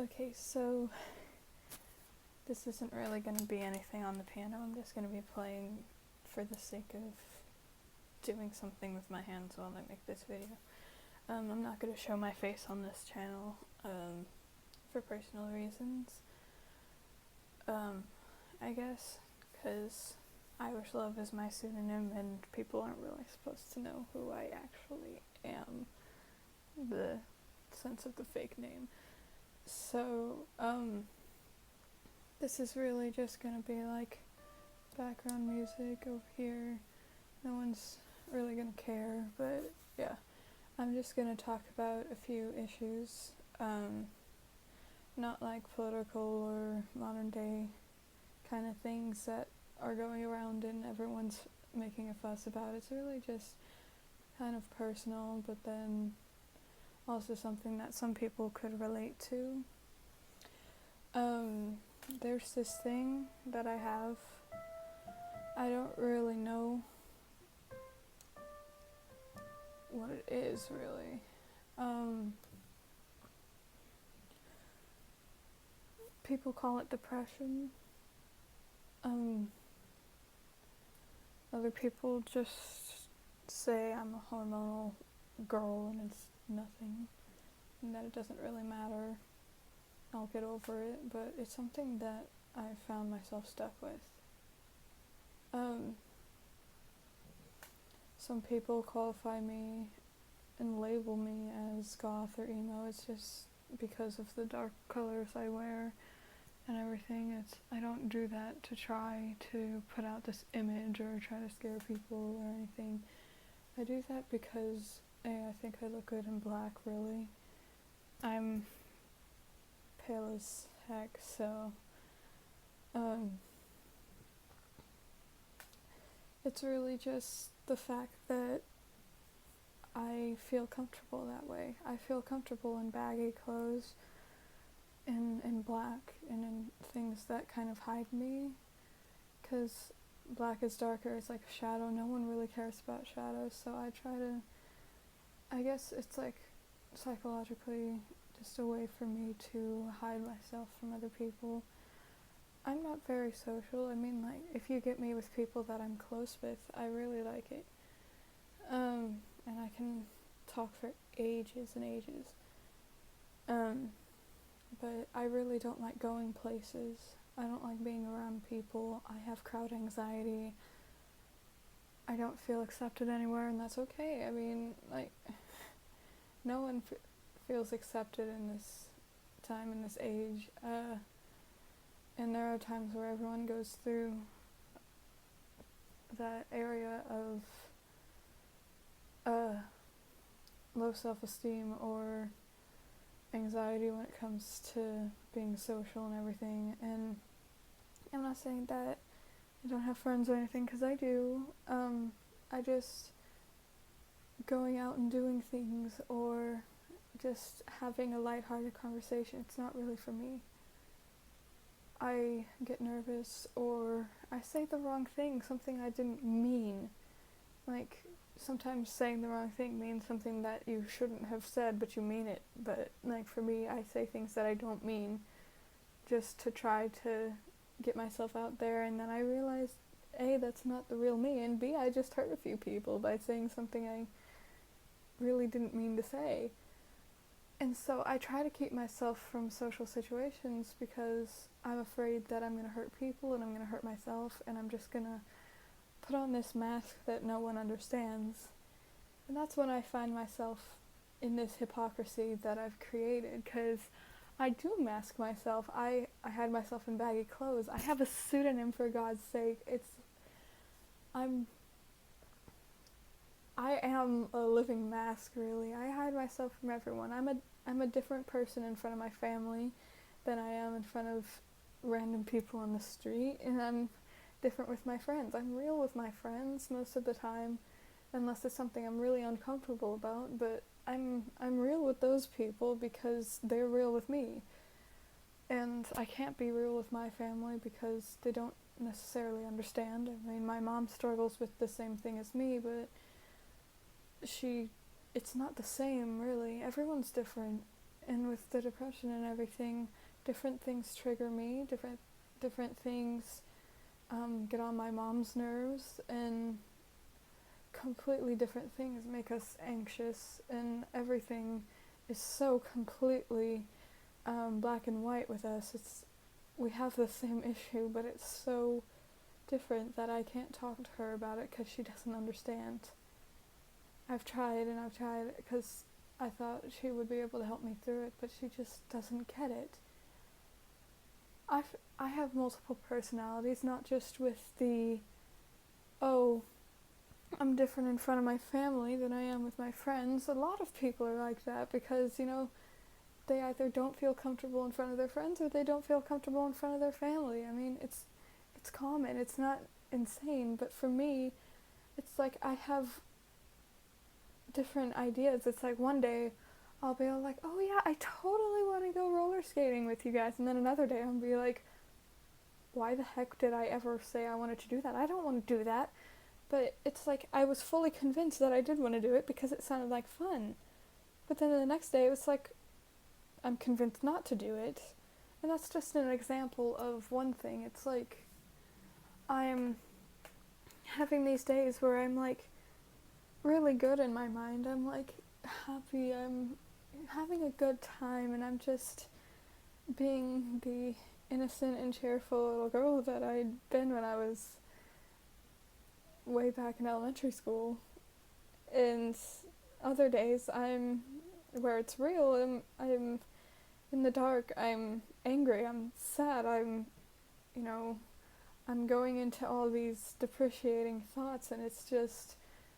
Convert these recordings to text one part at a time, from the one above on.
Okay, so this isn't really going to be anything on the piano. I'm just going to be playing for the sake of doing something with my hands while I make this video. I'm not going to show my face on this channel for personal reasons, I guess, because Irish Love is my pseudonym and people aren't really supposed to know who I actually am, the sense of the fake name. So, this is really just gonna be like background music over here. No one's really gonna care, but yeah. I'm just gonna talk about a few issues, not like political or modern day kind of things that are going around and everyone's making a fuss about. It's really just kind of personal, but then also something that some people could relate to. There's this thing that I have. I don't really know what it is, really. People call it depression. Other people just say I'm a hormonal girl and it's nothing, and that it doesn't really matter. I'll get over it, but it's something that I found myself stuck with. Some people qualify me and label me as goth or emo. It's just because of the dark colors I wear and everything. I don't do that to try to put out this image or try to scare people or anything. I do that because I think I look good in black, really. I'm pale as heck, so it's really just the fact that I feel comfortable that way. I feel comfortable in baggy clothes, in black, and in things that kind of hide me, because black is darker, it's like a shadow. No one really cares about shadows, so I try to, I guess it's like psychologically just a way for me to hide myself from other people. I'm not very social. I mean, like, if you get me with people that I'm close with, I really like it. And I can talk for ages and ages. But I really don't like going places. I don't like being around people. I have crowd anxiety. I don't feel accepted anywhere, and that's okay. I mean, like, no one feels accepted in this time, in this age. And there are times where everyone goes through that area of low self-esteem or anxiety when it comes to being social and everything. And I'm not saying that I don't have friends or anything, because I do. I just, going out and doing things or just having a lighthearted conversation, it's not really for me. I get nervous, or I say the wrong thing, something I didn't mean. Like, sometimes saying the wrong thing means something that you shouldn't have said, but you mean it. But, like, for me, I say things that I don't mean just to try to get myself out there, and then I realized, A, that's not the real me, and B, I just hurt a few people by saying something I really didn't mean to say. And so I try to keep myself from social situations because I'm afraid that I'm going to hurt people and I'm going to hurt myself, and I'm just going to put on this mask that no one understands. And that's when I find myself in this hypocrisy that I've created, because I do mask myself. I hide myself in baggy clothes. I have a pseudonym, for God's sake. I am a living mask, really. I hide myself from everyone. I'm a different person in front of my family than I am in front of random people on the street, and I'm different with my friends. I'm real with my friends most of the time, unless it's something I'm really uncomfortable about, but I'm real with those people because they're real with me. And I can't be real with my family because they don't necessarily understand. I mean, my mom struggles with the same thing as me, but it's not the same, really. Everyone's different. and with the depression and everything, different things trigger me, different things get on my mom's nerves, and completely different things make us anxious, and everything is so completely black and white with us. We have the same issue, but it's so different that I can't talk to her about it because she doesn't understand. I've tried and I've tried because I thought she would be able to help me through it, but she just doesn't get it. I have multiple personalities, not just with the, oh, I'm different in front of my family than I am with my friends. A lot of people are like that because, they either don't feel comfortable in front of their friends or they don't feel comfortable in front of their family. I mean, it's common. It's not insane, but for me, it's like I have different ideas. It's like one day I'll be all like, oh yeah, I totally want to go roller skating with you guys, and then another day I'll be like, why the heck did I ever say I wanted to do that? I don't want to do that. But it's like I was fully convinced that I did want to do it because it sounded like fun. But then the next day it was like, I'm convinced not to do it. And that's just an example of one thing. It's like I'm having these days where I'm like really good in my mind. I'm like happy. I'm having a good time, and I'm just being the innocent and cheerful little girl that I'd been when I was way back in elementary school. And other days I'm where it's real, I'm in the dark, I'm angry, I'm sad, I'm going into all these depreciating thoughts, and it's just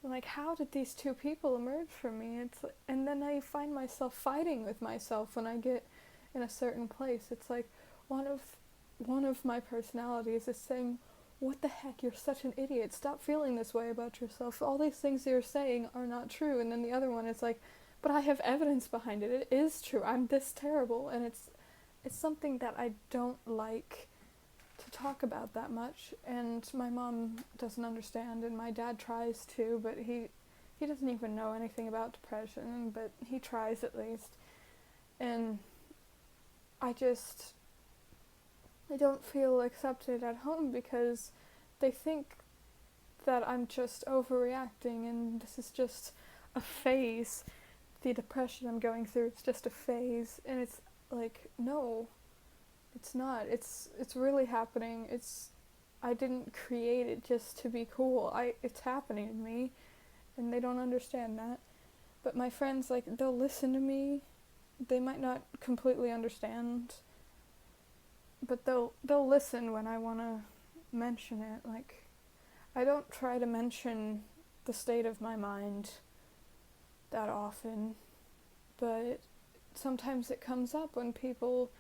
like, how did these two people emerge from me? And then I find myself fighting with myself when I get in a certain place. It's like one of my personalities is saying, what the heck, you're such an idiot, stop feeling this way about yourself, all these things you're saying are not true. And then the other one is like, but I have evidence behind it, it is true, I'm this terrible. And it's something that I don't like to talk about that much, and my mom doesn't understand, and my dad tries to, but he doesn't even know anything about depression, but he tries at least. And I don't feel accepted at home because they think that I'm just overreacting and this is just a phase. The depression I'm going through, it's just a phase, and it's like, no, it's not. It's really happening. I didn't create it just to be cool. It's happening to me, and they don't understand that. But my friends, like, they'll listen to me. They might not completely understand, but they'll listen when I want to mention it. Like, I don't try to mention the state of my mind that often, but sometimes it comes up when people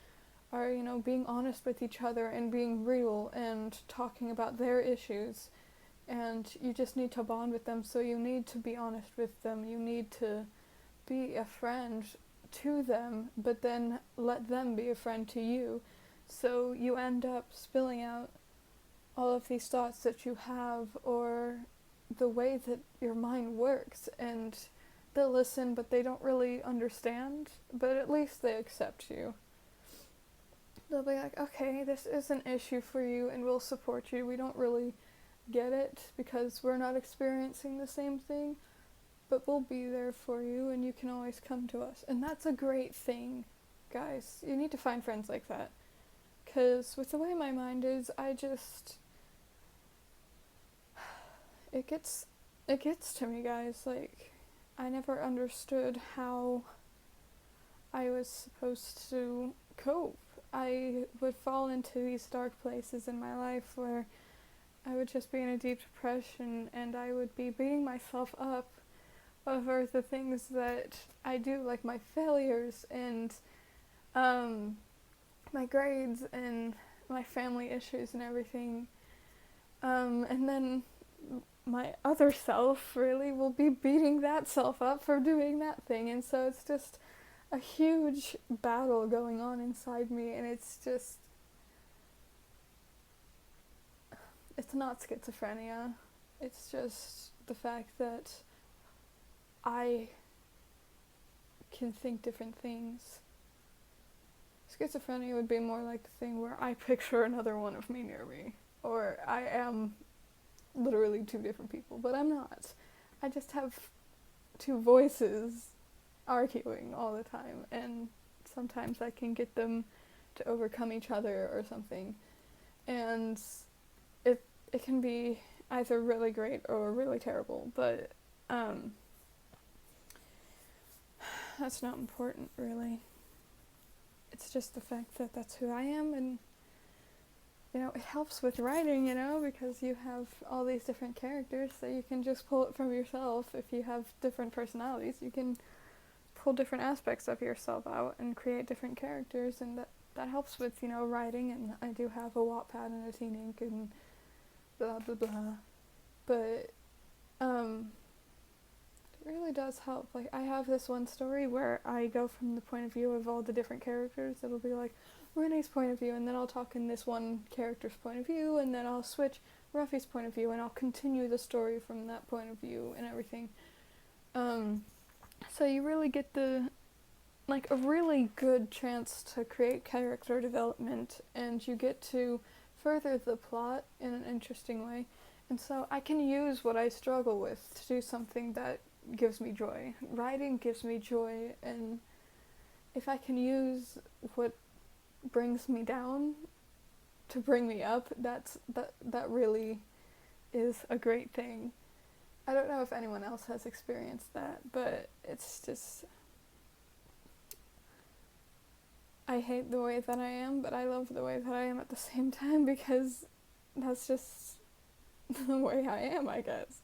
are, being honest with each other and being real and talking about their issues, and you just need to bond with them, so you need to be honest with them, you need to be a friend to them, but then let them be a friend to you, so you end up spilling out all of these thoughts that you have, or the way that your mind works, and they'll listen, but they don't really understand, but at least they accept you. They'll be like, okay, this is an issue for you and we'll support you. We don't really get it because we're not experiencing the same thing, but we'll be there for you and you can always come to us. And that's a great thing, guys. You need to find friends like that. Because with the way my mind is, it gets to me, guys. Like, I never understood how I was supposed to cope. I would fall into these dark places in my life where I would just be in a deep depression, and I would be beating myself up over the things that I do, like my failures and my grades and my family issues and everything. And then my other self really will be beating that self up for doing that thing, and so it's just a huge battle going on inside me, and it's not schizophrenia, it's just the fact that I can think different things, schizophrenia would be more like the thing where I picture another one of me near me, or I am literally two different people, but I'm not. I just have two voices arguing all the time, and sometimes I can get them to overcome each other or something, and it can be either really great or really terrible, but that's not important, really. It's just the fact that that's who I am, and it helps with writing, because you have all these different characters, so you can just pull it from yourself. If you have different personalities, you can pull different aspects of yourself out and create different characters, and that helps with, writing, and I do have a Wattpad and a Teen Ink and blah blah blah, but it really does help. Like, I have this one story where I go from the point of view of all the different characters. It'll be like Renee's point of view, and then I'll talk in this one character's point of view, and then I'll switch Ruffy's point of view, and I'll continue the story from that point of view and everything. So you really get a really good chance to create character development, and you get to further the plot in an interesting way. And so I can use what I struggle with to do something that gives me joy. Writing gives me joy, and if I can use what brings me down to bring me up, that really is a great thing. I don't know if anyone else has experienced that, but it's just, I hate the way that I am, but I love the way that I am at the same time, because that's just the way I am, I guess.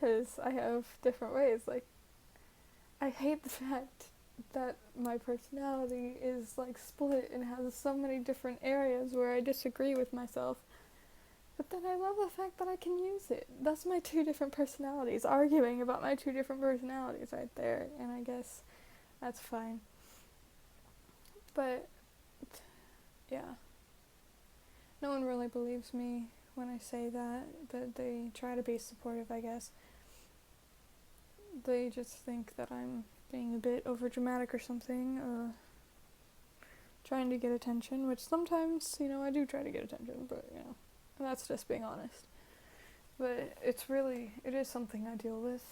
Because I have different ways. Like, I hate the fact that my personality is split and has so many different areas where I disagree with myself. But then I love the fact that I can use it. That's my two different personalities, arguing about my two different personalities right there, and I guess that's fine. But, yeah. No one really believes me when I say that, but they try to be supportive, I guess. They just think that I'm being a bit overdramatic or something, trying to get attention, which sometimes, I do try to get attention, but, that's just being honest. But it is something I deal with,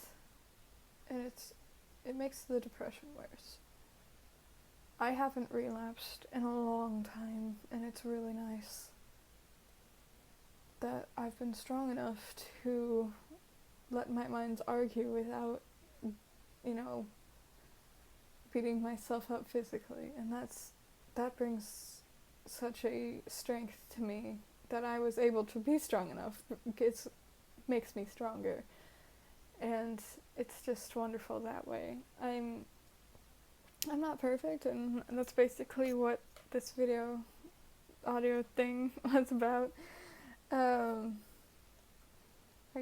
and it makes the depression worse. I haven't relapsed in a long time, and it's really nice that I've been strong enough to let my minds argue without, beating myself up physically, and that brings such a strength to me that I was able to be strong enough. It makes me stronger, and it's just wonderful that way. I'm not perfect, and that's basically what this audio thing was about. I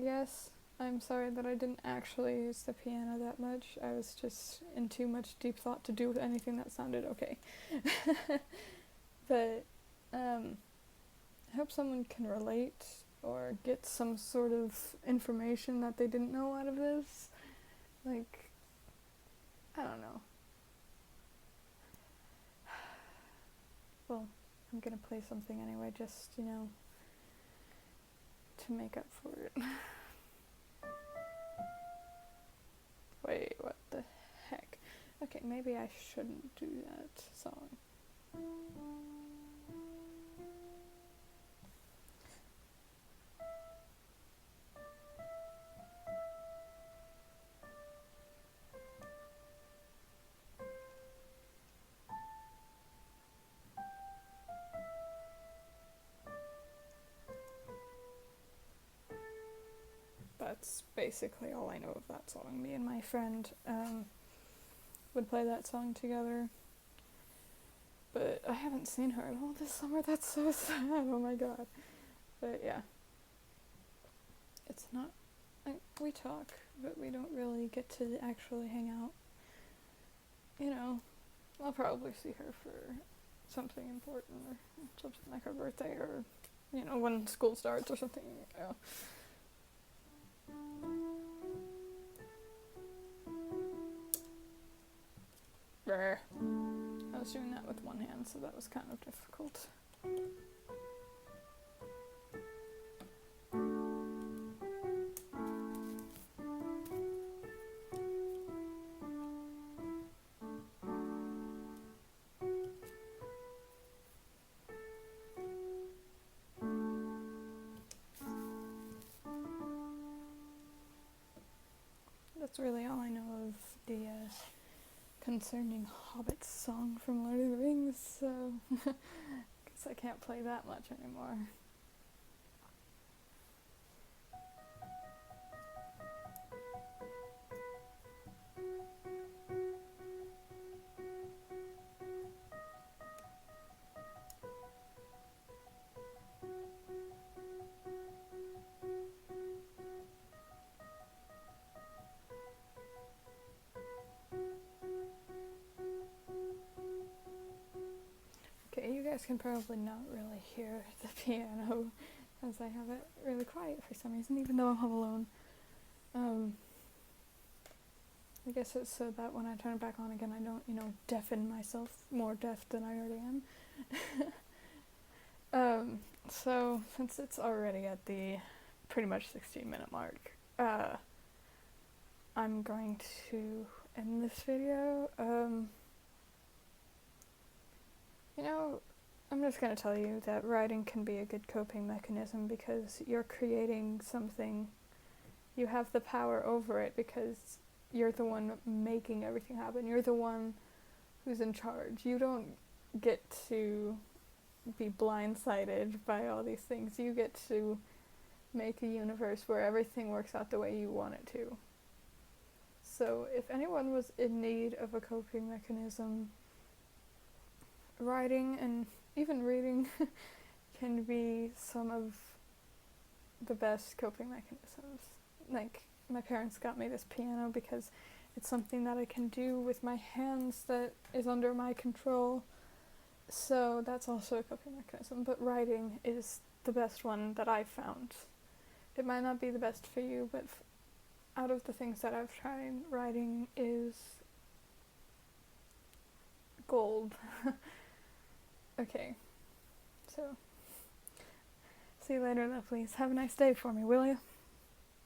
guess I'm sorry that I didn't actually use the piano that much. I was just in too much deep thought to do anything that sounded okay. But I hope someone can relate or get some sort of information that they didn't know out of this. I don't know. Well, I'm gonna play something anyway, just, to make up for it. Wait, what the heck? Okay, maybe I shouldn't do that song. That's basically all I know of that song. Me and my friend would play that song together, but I haven't seen her at all this summer. That's so sad. Oh my god. But yeah, it's not, we talk, but we don't really get to actually hang out. I'll probably see her for something important, or something like her birthday, or when school starts or something. was doing that with one hand, so that was kind of difficult. That's really all I know of the concerning Hobbit song from Lord of the Rings, so guess I can't play that much anymore. Okay, you guys can probably not really hear the piano as I have it really quiet for some reason, even though I'm home alone. I guess it's so that when I turn it back on again, I don't, deafen myself more deaf than I already am. So since it's already at the pretty much 16-minute mark, I'm going to end this video. I'm just going to tell you that writing can be a good coping mechanism because you're creating something. You have the power over it because you're the one making everything happen. You're the one who's in charge. You don't get to be blindsided by all these things. You get to make a universe where everything works out the way you want it to. So if anyone was in need of a coping mechanism, writing and even reading can be some of the best coping mechanisms. Like, my parents got me this piano because it's something that I can do with my hands that is under my control. So that's also a coping mechanism, but writing is the best one that I've found. It might not be the best for you, but out of the things that I've tried, writing is gold. Okay, so see you later, lovelies. Have a nice day for me, will you?